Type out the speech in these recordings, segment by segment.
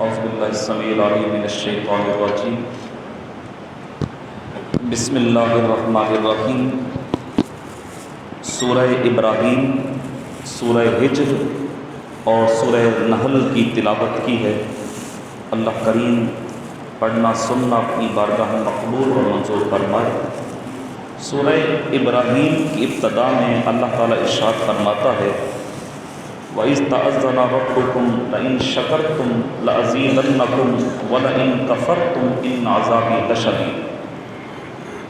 اعوذ باللہ السمیع العلیم من الشیطان الرجیم بسم اللہ الرحمن الرحیم۔ سورہ ابراہیم، سورہ ہجر اور سورہ نحل کی تلاوت کی ہے۔ اللہ کریم پڑھنا سننا اپنی بارگاہ مقبول اور منظور فرمائے۔ سورہ ابراہیم کی ابتدا میں اللہ تعالیٰ ارشاد فرماتا ہے وَإِذْ تَأَذَّنَ رَبُّكُمْ لَئِن شَكَرْتُمْ لَأَزِيدَنَّكُمْ وَلَئِن كَفَرْتُمْ إِنَّ عَذَابِي لَشَدِيدٌ۔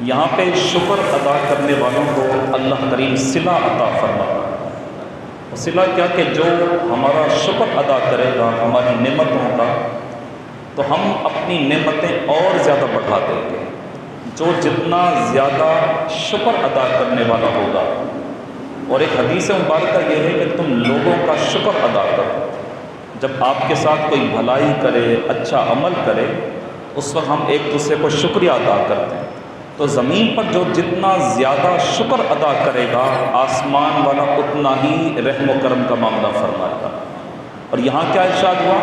یہاں پہ شکر ادا کرنے والوں کو اللہ کریم صلہ عطا فرماتا ہے۔ صلہ کیا کہ جو ہمارا شکر ادا کرے گا ہماری نعمتوں کا تو ہم اپنی نعمتیں اور زیادہ بڑھا دیں گے۔ جو جتنا زیادہ شکر ادا کرنے والا ہوگا، اور ایک حدیث مبارکہ یہ ہے کہ تم لوگوں کا شکر ادا کرو۔ جب آپ کے ساتھ کوئی بھلائی کرے، اچھا عمل کرے، اس وقت ہم ایک دوسرے کو شکریہ ادا کرتے ہیں۔ تو زمین پر جو جتنا زیادہ شکر ادا کرے گا، آسمان والا اتنا ہی رحم و کرم کا معاملہ فرمائے گا۔ اور یہاں کیا ارشاد ہوا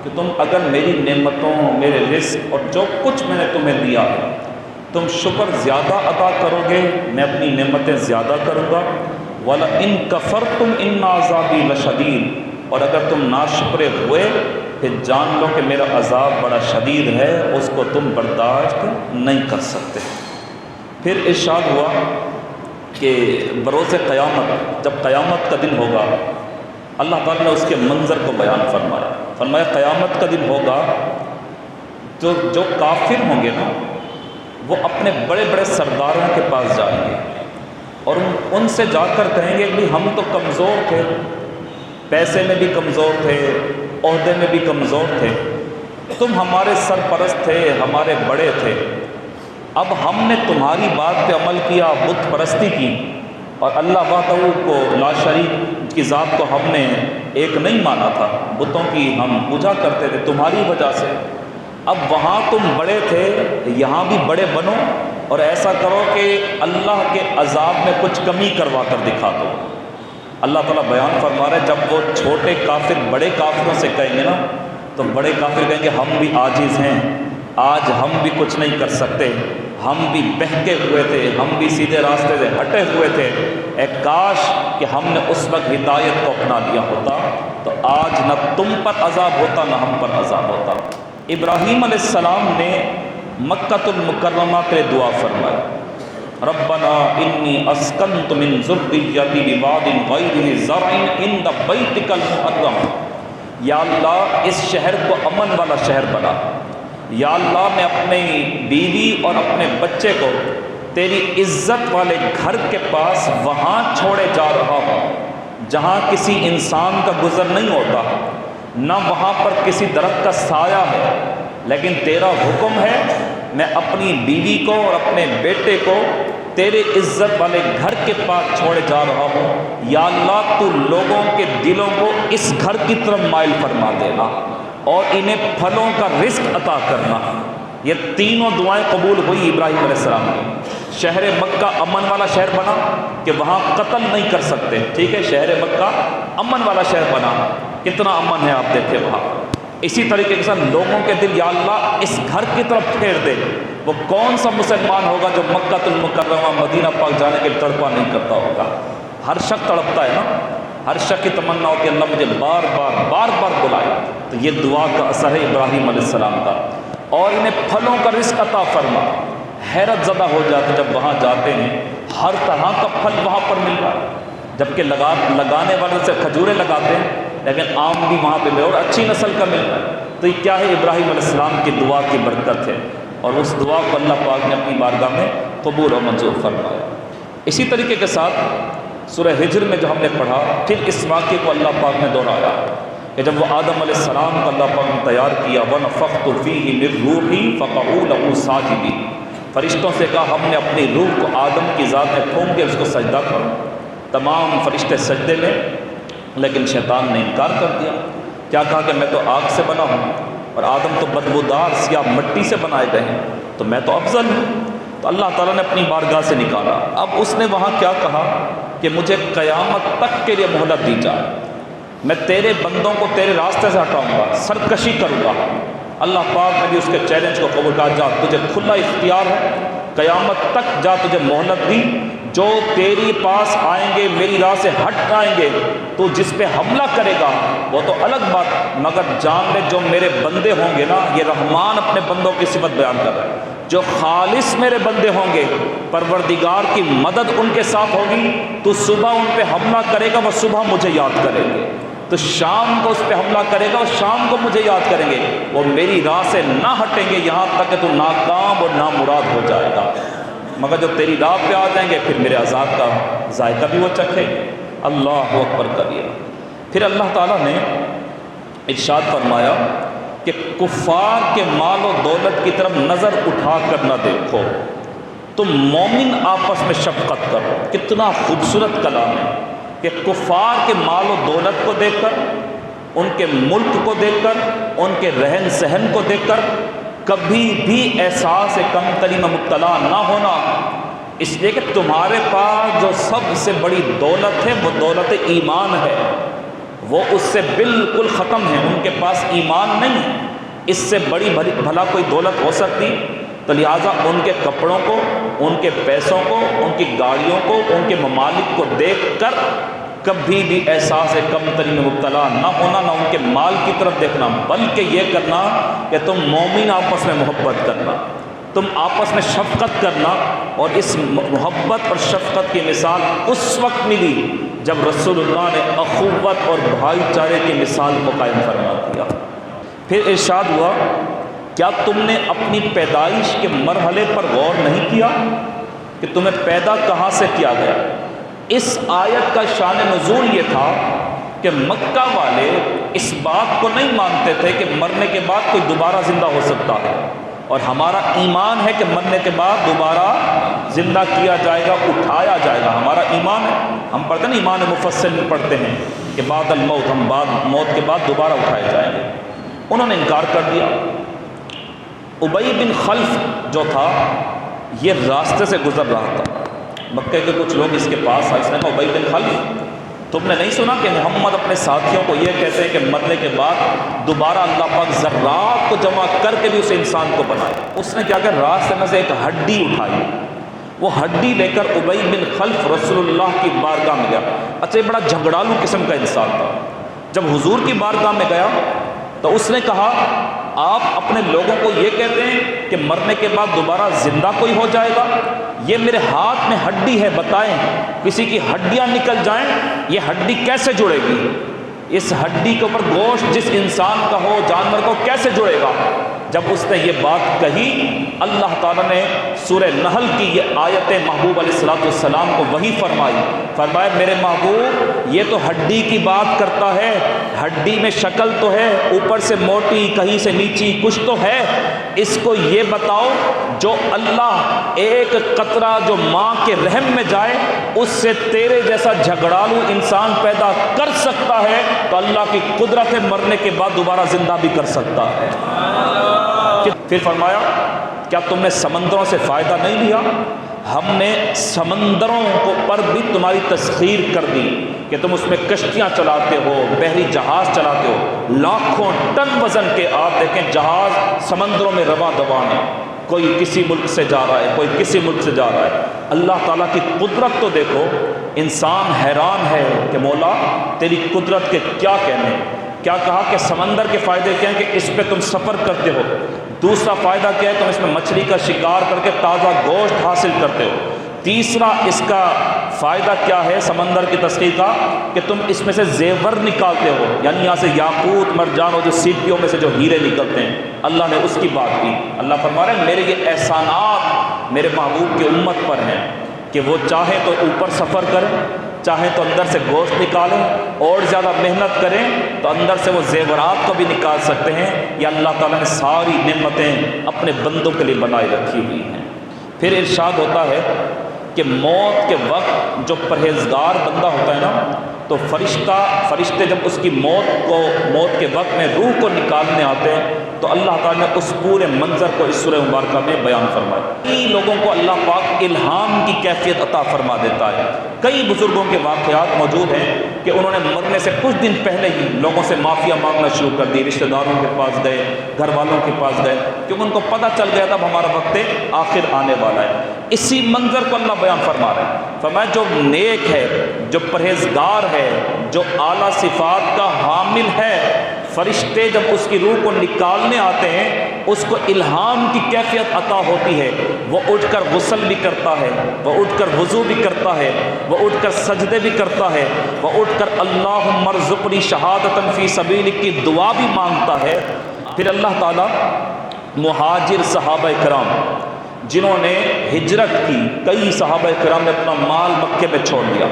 کہ تم اگر میری نعمتوں، میرے رزق اور جو کچھ میں نے تمہیں دیا ہے، تم شکر زیادہ ادا کرو گے، میں اپنی نعمتیں زیادہ کروں گا۔ وَلَئِن كَفَرْتُمْ إِنَّ عَذَابِي لَشَدِيدٌ، اور اگر تم ناشکرے ہوئے پھر جان لو کہ میرا عذاب بڑا شدید ہے، اس کو تم برداشت نہیں کر سکتے۔ پھر ارشاد ہوا کہ بروز قیامت، جب قیامت کا دن ہوگا، اللہ تعالیٰ نے اس کے منظر کو بیان فرمایا قیامت کا دن ہوگا تو جو کافر ہوں گے نا، وہ اپنے بڑے بڑے سرداروں کے پاس جائیں گے اور ان سے جا کر کہیں گے کہ ہم تو کمزور تھے، پیسے میں بھی کمزور تھے، عہدے میں بھی کمزور تھے، تم ہمارے سرپرست تھے، ہمارے بڑے تھے، اب ہم نے تمہاری بات پہ عمل کیا، بت پرستی کی، اور اللہ وحدہ کو لا شریک کی ذات کو ہم نے ایک نہیں مانا تھا، بتوں کی ہم پوجا کرتے تھے تمہاری وجہ سے۔ اب وہاں تم بڑے تھے، یہاں بھی بڑے بنو اور ایسا کرو کہ اللہ کے عذاب میں کچھ کمی کروا کر دکھا دو۔ اللہ تعالیٰ بیان فرما رہے جب وہ چھوٹے کافر بڑے کافروں سے کہیں گے نا، تو بڑے کافر کہیں گے ہم بھی عاجز ہیں، آج ہم بھی کچھ نہیں کر سکتے، ہم بھی بہکے ہوئے تھے، ہم بھی سیدھے راستے سے ہٹے ہوئے تھے، اے کاش کہ ہم نے اس وقت ہدایت کو اپنا لیا ہوتا تو آج نہ تم پر عذاب ہوتا نہ ہم پر عذاب ہوتا۔ ابراہیم علیہ السلام نے مکۃ المکرمہ کے دعا فرمائی ربنا انی اسکنت من ذریتی بواد غیر ذی زرع عند بیتک المحرم، یا اللہ اس شہر کو امن والا شہر بنا، یا اللہ میں اپنی بیوی اور اپنے بچے کو تیری عزت والے گھر کے پاس وہاں چھوڑے جا رہا ہوں جہاں کسی انسان کا گزر نہیں ہوتا، نہ وہاں پر کسی درخت کا سایہ ہے، لیکن تیرا حکم ہے میں اپنی بیوی کو اور اپنے بیٹے کو تیرے عزت والے گھر کے پاس چھوڑے جا رہا ہوں، یا اللہ تو لوگوں کے دلوں کو اس گھر کی طرف مائل فرما دینا اور انہیں پھلوں کا رزق عطا کرنا۔ یہ تینوں دعائیں قبول ہوئی ابراہیم علیہ السلام کی۔ شہر مکہ امن والا شہر بنا کہ وہاں قتل نہیں کر سکتے، ٹھیک ہے، شہر مکہ امن والا شہر بنا، کتنا امن ہے آپ دیکھیں وہاں۔ اسی طریقے کے ساتھ لوگوں کے دل یا اللہ اس گھر کی طرف پھیر دے۔ وہ کون سا مسلمان ہوگا جو مکہ المکرمہ مدینہ پاک جانے کے تڑپا نہیں کرتا ہوگا؟ ہر شخص تڑپتا ہے نا، ہر شخص کی تمنا ہوتی ہے اللہ مجھے بار بار بلائے۔ تو یہ دعا کا اثر ہے ابراہیم علیہ السلام کا۔ اور انہیں پھلوں کا رزق عطا فرما۔ حیرت زدہ ہو جاتے جب وہاں جاتے ہیں، ہر طرح کا پھل وہاں پر مل رہا ہے، جبکہ لگانے والے سے کھجوریں لگاتے ہیں لیکن آم بھی وہاں پہ مل اور اچھی نسل کا مل رہا ہے۔ تو یہ کیا ہے؟ ابراہیم علیہ السلام کی دعا کی برکت ہے، اور اس دعا کو اللہ پاک نے اپنی بارگاہ میں قبول و منظور فرمایا۔ اسی طریقے کے ساتھ سورہ ہجر میں جو ہم نے پڑھا، پھر اس واقعے کو اللہ پاک نے دہرایا کہ جب وہ آدم علیہ السلام کو اللہ پاک نے تیار کیا وَنَفَخْتُ فِيهِ مِن رُوحِي فَقَعُوا لَهُ سَاجِدِينَ، فرشتوں سے کہا ہم نے اپنی روح کو آدم کی ذات میں پھونک کے اس کو سجدہ کرو۔ تمام فرشتے سجدے میں، لیکن شیطان نے انکار کر دیا۔ کیا کہا کہ میں تو آگ سے بنا ہوں اور آدم تو بدبودار سیاہ مٹی سے بنائے گئے ہیں، تو میں تو افضل ہوں۔ تو اللہ تعالیٰ نے اپنی بارگاہ سے نکالا۔ اب اس نے وہاں کیا کہا کہ مجھے قیامت تک کے لیے مہلت دی جائے، میں تیرے بندوں کو تیرے راستے سے ہٹاؤں گا، سرکشی کروں گا۔ اللہ پاک نے بھی اس کے چیلنج کو قبول کہا، جا تجھے کھلا اختیار ہے، قیامت تک جا تجھے مہلت دی، جو تیری پاس آئیں گے میری راہ سے ہٹ آئیں گے تو جس پہ حملہ کرے گا وہ تو الگ بات، مگر جان لے جو میرے بندے ہوں گے نا، یہ رحمان اپنے بندوں کی صفت بیان کر رہا ہے، جو خالص میرے بندے ہوں گے، پروردگار کی مدد ان کے ساتھ ہوگی، تو صبح ان پہ حملہ کرے گا وہ صبح مجھے یاد کریں گے، تو شام کو اس پہ حملہ کرے گا اور شام کو مجھے یاد کریں گے، وہ میری راہ سے نہ ہٹیں گے یہاں تک کہ تو ناکام اور نامراد ہو جائے گا، مگر جو تیری راہ پہ آ جائیں گے پھر میرے عذاب کا ذائقہ بھی وہ چکھے۔ اللہ اکبر کبیرہ۔ پھر اللہ تعالیٰ نے ارشاد فرمایا کہ کفار کے مال و دولت کی طرف نظر اٹھا کر نہ دیکھو، تم مومن آپس میں شفقت کرو۔ کتنا خوبصورت کلام ہے کہ کفار کے مال و دولت کو دیکھ کر، ان کے ملک کو دیکھ کر، ان کے رہن سہن کو دیکھ کر کبھی بھی احساس کمتری میں مبتلا نہ ہونا، اس لیے کہ تمہارے پاس جو سب سے بڑی دولت ہے وہ دولت ایمان ہے، وہ اس سے بالکل ختم ہے، ان کے پاس ایمان نہیں ہے، اس سے بڑی بھلا کوئی دولت ہو سکتی؟ تو لہٰذا ان کے کپڑوں کو، ان کے پیسوں کو، ان کی گاڑیوں کو، ان کے ممالک کو دیکھ کر کبھی بھی احساس کمتری میں مبتلا نہ ہونا، نہ ان کے مال کی طرف دیکھنا، بلکہ یہ کرنا کہ تم مومن آپس میں محبت کرنا، تم آپس میں شفقت کرنا، اور اس محبت اور شفقت کی مثال اس وقت ملی جب رسول اللہ نے اخوت اور بھائی چارے کی مثال کو قائم فرما دیا۔ پھر ارشاد ہوا، کیا تم نے اپنی پیدائش کے مرحلے پر غور نہیں کیا کہ تمہیں پیدا کہاں سے کیا گیا؟ اس آیت کا شان نزول یہ تھا کہ مکہ والے اس بات کو نہیں مانتے تھے کہ مرنے کے بعد کوئی دوبارہ زندہ ہو سکتا ہے، اور ہمارا ایمان ہے کہ مرنے کے بعد دوبارہ زندہ کیا جائے گا، اٹھایا جائے گا، ہمارا ایمان ہے۔ ہم پڑھتے ہیں نا، ایمان مفصل میں پڑھتے ہیں کہ بعد الموت، ہم بعد موت کے بعد دوبارہ اٹھائے جائیں گے۔ انہوں نے انکار کر دیا۔ ابی بن خلف جو تھا یہ راستے سے گزر رہا تھا، مکہ کے کچھ لوگ اس کے پاس آئے، اس نے کہا ابی بن خلف، تم نے نہیں سنا کہ محمد اپنے ساتھیوں کو یہ کہتے ہیں کہ مرنے کے بعد دوبارہ اللہ پاک ذرات کو جمع کر کے بھی اسے انسان کو بنائے؟ اس نے کیا کہ راستے میں سے ایک ہڈی اٹھائی، وہ ہڈی لے کر ابی بن خلف رسول اللہ کی بارگاہ میں گیا۔ اچھا، یہ بڑا جھگڑالو قسم کا انسان تھا۔ جب حضور کی بارگاہ میں گیا تو اس نے کہا، آپ اپنے لوگوں کو یہ کہتے ہیں کہ مرنے کے بعد دوبارہ زندہ کوئی ہو جائے گا؟ یہ میرے ہاتھ میں ہڈی ہے، بتائیں کسی کی ہڈیاں نکل جائیں یہ ہڈی کیسے جڑے گی؟ اس ہڈی کے اوپر گوشت جس انسان کا ہو، جانور کو کیسے جڑے گا؟ جب اس نے یہ بات کہی، اللہ تعالیٰ نے سورہ نحل کی یہ آیت محبوب علیہ السلام کو وحی فرمایا میرے محبوب یہ تو ہڈی کی بات کرتا ہے، ہڈی میں شکل تو ہے، اوپر سے موٹی کہیں سے نیچی کچھ تو ہے، اس کو یہ بتاؤ جو اللہ ایک قطرہ جو ماں کے رحم میں جائے اس سے تیرے جیسا جھگڑالو انسان پیدا کر سکتا ہے تو اللہ کی قدرت ہے مرنے کے بعد دوبارہ زندہ بھی کر سکتا ہے۔ پھر فرمایا کیا تم نے سمندروں سے فائدہ نہیں لیا؟ ہم نے سمندروں کو پر بھی تمہاری تسخیر کر دی کہ تم اس میں کشتیاں چلاتے ہو، بحری جہاز چلاتے ہو، لاکھوں ٹن وزن کے آپ دیکھیں جہاز سمندروں میں رواں دوان ہے، کوئی کسی ملک سے جا رہا ہے، کوئی کسی ملک سے جا رہا ہے۔ اللہ تعالیٰ کی قدرت تو دیکھو، انسان حیران ہے کہ مولا تیری قدرت کے کیا کہنے۔ کیا کہا کہ سمندر کے فائدے کیا ہیں کہ اس پہ تم سفر کرتے ہو، دوسرا فائدہ کیا ہے تم اس میں مچھلی کا شکار کر کے تازہ گوشت حاصل کرتے ہو، تیسرا اس کا فائدہ کیا ہے سمندر کی تسخیر کا کہ تم اس میں سے زیور نکالتے ہو، یعنی یہاں سے یاقوت مرجان اور جو سیپیوں میں سے جو ہیرے نکلتے ہیں۔ اللہ نے اس کی بات کی۔ اللہ فرما رہے ہیں میرے یہ احسانات میرے محبوب کی امت پر ہیں کہ وہ چاہے تو اوپر سفر کریں، چاہے تو اندر سے گوشت نکالیں، اور زیادہ محنت کریں تو اندر سے وہ زیورات کو بھی نکال سکتے ہیں۔ یہ اللہ تعالیٰ نے ساری نعمتیں اپنے بندوں کے لیے بنائے رکھی ہوئی ہیں۔ پھر ارشاد ہوتا ہے کہ موت کے وقت جو پرہیزگار بندہ ہوتا ہے نا تو فرشتے جب اس کی موت کے وقت میں روح کو نکالنے آتے ہیں تو اللہ تعالیٰ نے اس پورے منظر کو اس سورہ مبارکہ میں بیان فرمایا۔ کئی لوگوں کو اللہ پاک الہام کی کیفیت عطا فرما دیتا ہے۔ کئی بزرگوں کے واقعات موجود ہیں کہ انہوں نے مرنے سے کچھ دن پہلے ہی لوگوں سے معافیا مانگنا شروع کر دی، رشتہ داروں کے پاس گئے، گھر والوں کے پاس گئے، کیونکہ ان کو پتہ چل گیا تھا اب ہمارا وقت آخر آنے والا ہے۔ اسی منظر کو اللہ بیان فرما رہے ہیں، فرمایا جو نیک ہے، جو پرہیزگار ہے، جو اعلیٰ صفات کا حامل ہے، فرشتے جب اس کی روح کو نکالنے آتے ہیں اس کو الہام کی کیفیت عطا ہوتی ہے، وہ اٹھ کر غسل بھی کرتا ہے، وہ اٹھ کر وضو بھی کرتا ہے، وہ اٹھ کر سجدے بھی کرتا ہے، وہ اٹھ کر اللہم ارزقنی شہادۃ فی سبیلک کی دعا بھی مانگتا ہے۔ پھر اللہ تعالیٰ مہاجر صحابہ کرام جنہوں نے ہجرت کی، کئی صحابہ کرام نے اپنا مال مکے میں چھوڑ دیا۔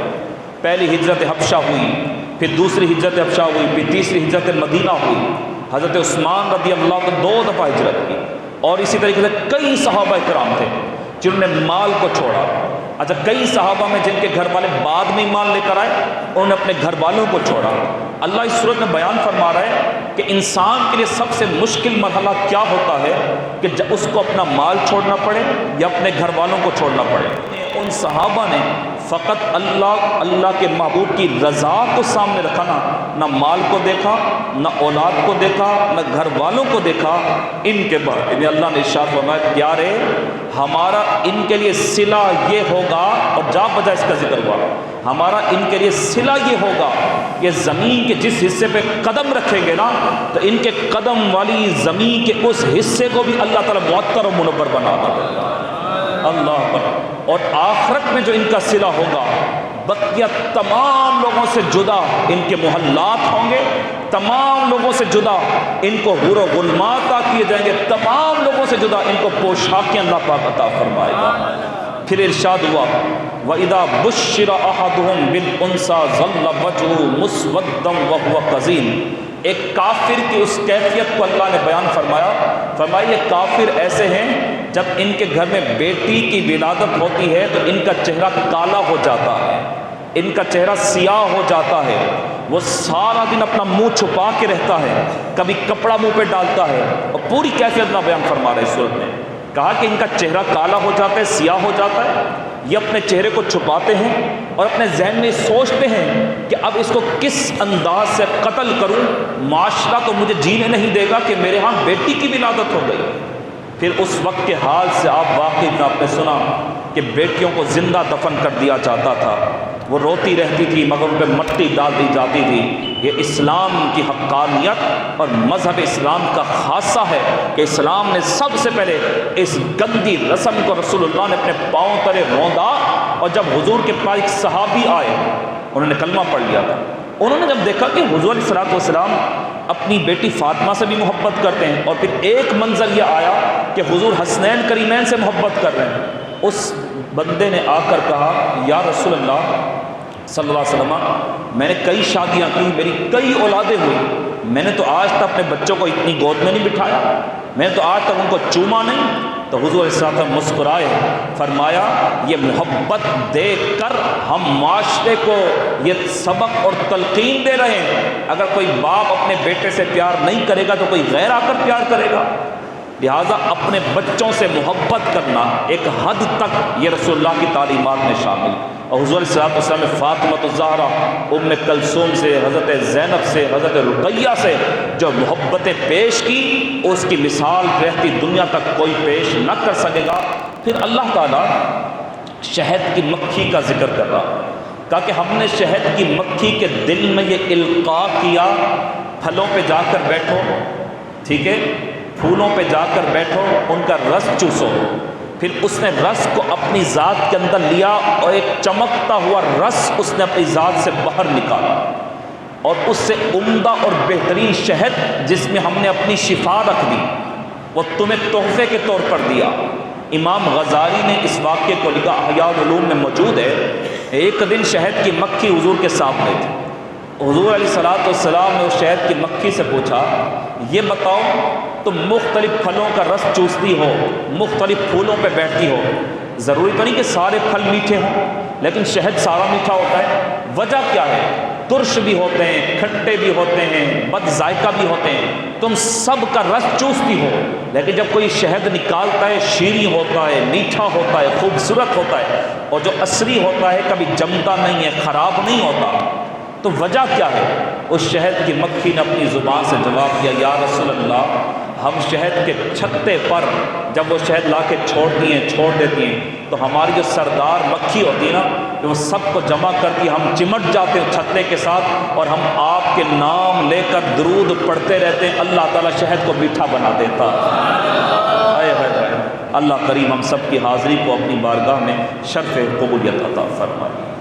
پہلی ہجرت حبشہ ہوئی، پھر دوسری ہجرت حبشہ ہوئی، پھر تیسری ہجرت مدینہ ہوئی۔ حضرت عثمان رضی اللہ عنہ 2 دفعہ ہجرت کی، اور اسی طریقے سے کئی صحابہ کرام تھے جنہوں نے مال کو چھوڑا۔ اچھا، کئی صحابہ میں جن کے گھر والے بعد میں مال لے کر آئے، انہوں نے اپنے گھر والوں کو چھوڑا۔ اللہ اس صورت میں بیان فرما رہا ہے کہ انسان کے لیے سب سے مشکل مرحلہ کیا ہوتا ہے کہ جب اس کو اپنا مال چھوڑنا پڑے یا اپنے گھر والوں کو چھوڑنا پڑے۔ ان صحابہ نے فقط اللہ کے محبوب کی رضا کو سامنے رکھا، نہ مال کو دیکھا، نہ اولاد کو دیکھا، نہ گھر والوں کو دیکھا۔ ان کے بارے میں اللہ نے ارشاد فرمایا، پیارے ہمارا ان کے لیے صلہ یہ ہوگا، اور جا بجا اس کا ذکر ہوا، ہمارا ان کے لیے صلہ یہ ہوگا کہ زمین کے جس حصے پہ قدم رکھیں گے نا، تو ان کے قدم والی زمین کے اس حصے کو بھی اللہ تعالیٰ معطر و منور بنا دے گا۔ اللہ پر، اور آخرت میں جو ان کا صلہ ہوگا، بقیہ تمام لوگوں سے جدا ان کے محلات ہوں گے، تمام لوگوں سے جدا ان کو حور و غلمات عطا کیے جائیں گے، تمام لوگوں سے جدا ان کو پوشاکیں اللہ پاک عطا فرمائے گا۔ پھر ارشاد ہوا، وَإِذَا بُشِّرَ أَحَدُهُم بِالْأُنثىٰ ظَلَّ وَجْهُهُ مُسْوَدًّا وَهُوَ كَظِيمٌ۔ ایک کافر کی اس کیفیت کو اللہ نے بیان فرمایا، فرمایا یہ کافر ایسے ہیں جب ان کے گھر میں بیٹی کی ولادت ہوتی ہے تو ان کا چہرہ کالا ہو جاتا ہے، ان کا چہرہ سیاہ ہو جاتا ہے، وہ سارا دن اپنا منہ چھپا کے رہتا ہے، کبھی کپڑا منہ پہ ڈالتا ہے، اور پوری کیفیت اللہ بیان فرما رہے ہیں۔ اس صورت میں کہا کہ ان کا چہرہ کالا ہو جاتا ہے، سیاہ ہو جاتا ہے، یہ اپنے چہرے کو چھپاتے ہیں اور اپنے ذہن میں سوچتے ہیں کہ اب اس کو کس انداز سے قتل کروں، معاشرہ تو مجھے جینے نہیں دے گا کہ میرے ہاں بیٹی کی ولادت ہو گئی۔ پھر اس وقت کے حال سے آپ واقعی آپ نے سنا کہ بیٹیوں کو زندہ دفن کر دیا جاتا تھا، وہ روتی رہتی تھی مگر ان پہ مٹی ڈال دی جاتی تھی۔ یہ اسلام کی حقانیت اور مذہب اسلام کا خاصہ ہے کہ اسلام نے سب سے پہلے اس گندی رسم کو رسول اللہ نے اپنے پاؤں تلے روندا، اور جب حضور کے پاس ایک صحابی آئے، انہوں نے کلمہ پڑھ لیا تھا، انہوں نے جب دیکھا کہ حضور علیہ الصلوۃ والسلام اپنی بیٹی فاطمہ سے بھی محبت کرتے ہیں، اور پھر ایک منظر یہ آیا کہ حضور حسنین کریمین سے محبت کر رہے ہیں، اس بندے نے آ کر کہا، یا رسول اللہ صلی اللہ علیہ وسلم، میں نے کئی شادیاں کی، میری کئی اولادیں ہوئی، میں نے تو آج تک اپنے بچوں کو اتنی گود میں نہیں بٹھایا، میں نے تو آج تک ان کو چوما نہیں۔ تو حضور علیہ السلام مسکرائے، فرمایا یہ محبت دے کر ہم معاشرے کو یہ سبق اور تلقین دے رہے ہیں، اگر کوئی باپ اپنے بیٹے سے پیار نہیں کرے گا تو کوئی غیر آ کر پیار کرے گا۔ لہٰذا اپنے بچوں سے محبت کرنا ایک حد تک یہ رسول اللہ کی تعلیمات میں شامل۔ اور حضور علیہ السلام نے فاطمہ الزہرا، ام کلثوم سے، حضرت زینب سے، حضرت رقیہ سے جو محبتیں پیش کی، اس کی مثال رہتی دنیا تک کوئی پیش نہ کر سکے گا۔ پھر اللہ تعالیٰ شہد کی مکھی کا ذکر کر رہا، کہا کہ ہم نے شہد کی مکھی کے دل میں یہ القاء کیا، پھلوں پہ جا کر بیٹھو، ٹھیک ہے، پھولوں پہ جا کر بیٹھو، ان کا رس چوسو۔ پھر اس نے رس کو اپنی ذات کے اندر لیا اور ایک چمکتا ہوا رس اس نے اپنی ذات سے باہر نکالا، اور اس سے عمدہ اور بہترین شہد جس میں ہم نے اپنی شفا رکھ دی، وہ تمہیں تحفے کے طور پر دیا۔ امام غزالی نے اس واقعے کو لکھا، احیاء العلوم میں موجود ہے۔ ایک دن شہد کی مکھی حضور کے سامنے تھی، حضور علیہ الصلوۃ والسلام نے اس شہد کی مکھی سے پوچھا، یہ بتاؤ تم مختلف پھلوں کا رس چوستی ہو، مختلف پھولوں پہ بیٹھتی ہو، ضروری تو نہیں کہ سارے پھل میٹھے ہوں، لیکن شہد سارا میٹھا ہوتا ہے، وجہ کیا ہے؟ ترش بھی ہوتے ہیں، کھٹے بھی ہوتے ہیں، بد ذائقہ بھی ہوتے ہیں، تم سب کا رس چوستی ہو، لیکن جب کوئی شہد نکالتا ہے شیریں ہوتا ہے، میٹھا ہوتا ہے، خوبصورت ہوتا ہے، اور جو اصلی ہوتا ہے کبھی جمتا نہیں ہے، خراب نہیں ہوتا۔ تو وجہ کیا ہے؟ اس شہد کی مکھی نے اپنی زبان سے جواب دیا، یا رسول اللہ، ہم شہد کے چھتے پر جب وہ شہد لا کے چھوڑ دیتی ہیں تو ہماری جو سردار مکھی ہوتی ہے نا، کہ وہ سب کو جمع کرتی، ہم چمٹ جاتے ہیں چھتے کے ساتھ، اور ہم آپ کے نام لے کر درود پڑھتے رہتے ہیں، اللہ تعالیٰ شہد کو میٹھا بنا دیتا۔ اللہ کریم ہم سب کی حاضری کو اپنی بارگاہ میں شرف قبولیت عطا فرمائے۔